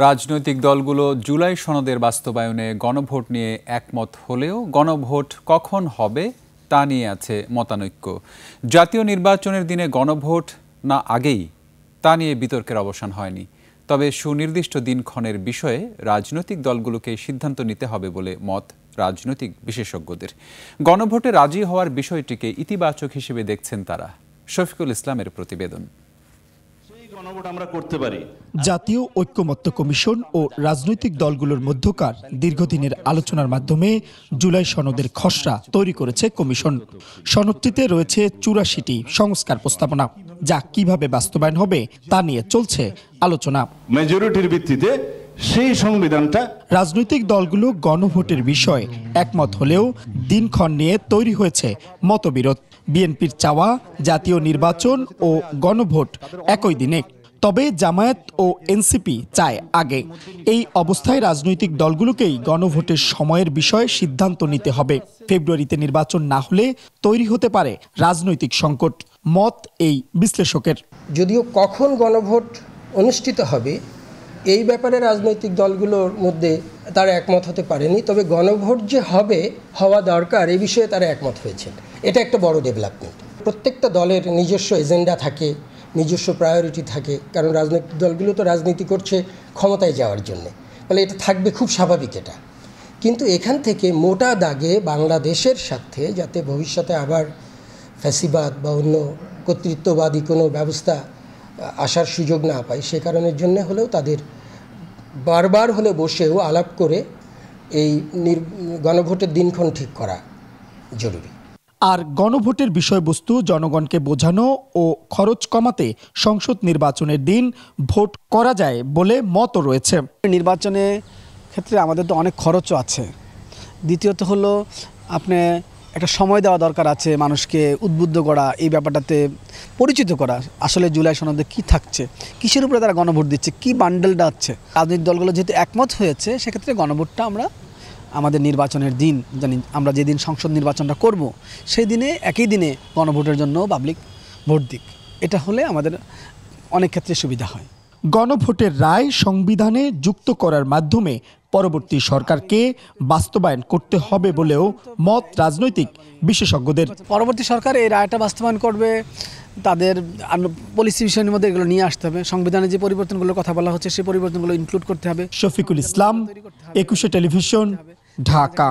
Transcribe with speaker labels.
Speaker 1: রাজনৈতিক দলগুলো জুলাই সনদের বাস্তবায়নে গণভোট নিয়ে একমত হলেও গণভোট কখন হবে তা নিয়ে আছে মতানৈক্য। জাতীয় নির্বাচনের দিনে গণভোট না আগেই তা নিয়ে বিতর্কের অবসান হয়নি। তবে সুনির্দিষ্ট দিনক্ষণের বিষয়ে রাজনৈতিক দলগুলোকে সিদ্ধান্ত নিতে হবে বলে মত রাজনৈতিক বিশেষজ্ঞদের। গণভোটে রাজি হওয়ার বিষয়টিকে ইতিবাচক হিসেবে দেখছেন তারা। শফিকুল ইসলামের প্রতিবেদন।
Speaker 2: জাতীয় ঐক্যমত্য কমিশন ও রাজনৈতিক দলগুলোর মধ্যকার দীর্ঘদিনের আলোচনার মাধ্যমে জুলাই সনদের খসড়া তৈরি করেছে কমিশন। সনদটিতে রয়েছে ৮৪টি সংস্কার প্রস্তাবনা, যা কিভাবে বাস্তবায়ন হবে তা নিয়ে চলছে আলোচনা।
Speaker 3: মেজরিটির ভিত্তিতে সেই সংবিধানটা
Speaker 2: রাজনৈতিক দলগুলো গণভোটের বিষয়ে একমত হলেও দিনক্ষণ নিয়ে তৈরি হয়েছে মতবিরোধ। বিএনপির চাওয়া জাতীয় নির্বাচন ও গণভোট একই দিনে, তবে জামায়াত ও এনসিপি চায় আগে। এই অবস্থায় রাজনৈতিক দলগুলোকেই গণভোটের সময়ের বিষয়ে সিদ্ধান্ত নিতে হবে। ফেব্রুয়ারিতে নির্বাচন না হলে তৈরি হতে পারে রাজনৈতিক সংকট, মত এই বিশ্লেষকের।
Speaker 4: যদিও কখন গণভোট অনুষ্ঠিত হবে এই ব্যাপারে রাজনৈতিক দলগুলোর মধ্যে তারা একমত হতে পারেনি, তবে গণভোট যে হওয়া দরকার এই বিষয়ে তারা একমত হয়েছে। এটা একটা বড় ডেভেলপমেন্ট। প্রত্যেকটা দলের নিজস্ব এজেন্ডা থাকে, নিজস্ব প্রায়োরিটি থাকে, কারণ রাজনৈতিক দলগুলো তো রাজনীতি করছে ক্ষমতায় যাওয়ার জন্যে, ফলে এটা থাকবে, খুব স্বাভাবিক এটা। কিন্তু এখান থেকে মোটা দাগে বাংলাদেশের সাথে যাতে ভবিষ্যতে আবার ফ্যাসিবাদ বা অন্য কর্তৃত্ববাদী কোনো ব্যবস্থা আসার সুযোগ না পায়, সে কারণের জন্য হলেও তাদের বারবার হলে বসেও আলাপ করে এই গণভোটের দিনক্ষণ ঠিক করা জরুরি।
Speaker 2: আর গণভোটের বিষয়বস্তু জনগণকে বোঝানো ও খরচ কমাতে সংসদ নির্বাচনের দিন ভোট করা যায় বলে মতও রয়েছে।
Speaker 5: নির্বাচনের ক্ষেত্রে আমাদের তো অনেক খরচও আছে। দ্বিতীয়ত হলো আপনি একটা সময় দেওয়া দরকার আছে মানুষকে উদ্বুদ্ধ করা, এই ব্যাপারটাতে পরিচিত করা, আসলে জুলাই সনদে কী থাকছে, কিসের উপরে তারা গণভোট দিচ্ছে, কী বান্ডেলটা আছে। রাজনৈতিক দলগুলো যেহেতু একমত হয়েছে, সেক্ষেত্রে গণভোটটা আমরা আমাদের নির্বাচনের দিন জানি, আমরা যেদিন সংসদ নির্বাচনটা করব সেই দিনে একই দিনে গণভোটের জন্য পাবলিক ভোট দিক। এটা হলে আমাদের অনেক ক্ষেত্রে সুবিধা হয়।
Speaker 2: গণভোটের রায় সংবিধানে যুক্ত করার মাধ্যমে পরবর্তী সরকারকে বাস্তবায়ন করতে হবে বলেও মত রাজনৈতিক বিশেষজ্ঞদের।
Speaker 5: পরবর্তী সরকার এই রায়টা বাস্তবায়ন করবে, তাদের পলিসি বিষয়ের মধ্যে এগুলো নিয়ে আসতে হবে। সংবিধানে যে পরিবর্তনগুলোর কথা বলা হচ্ছে সেই পরিবর্তনগুলো ইনক্লুড করতে হবে।
Speaker 2: শফিকুল ইসলাম, ২১ টেলিভিশন, ঢাকা।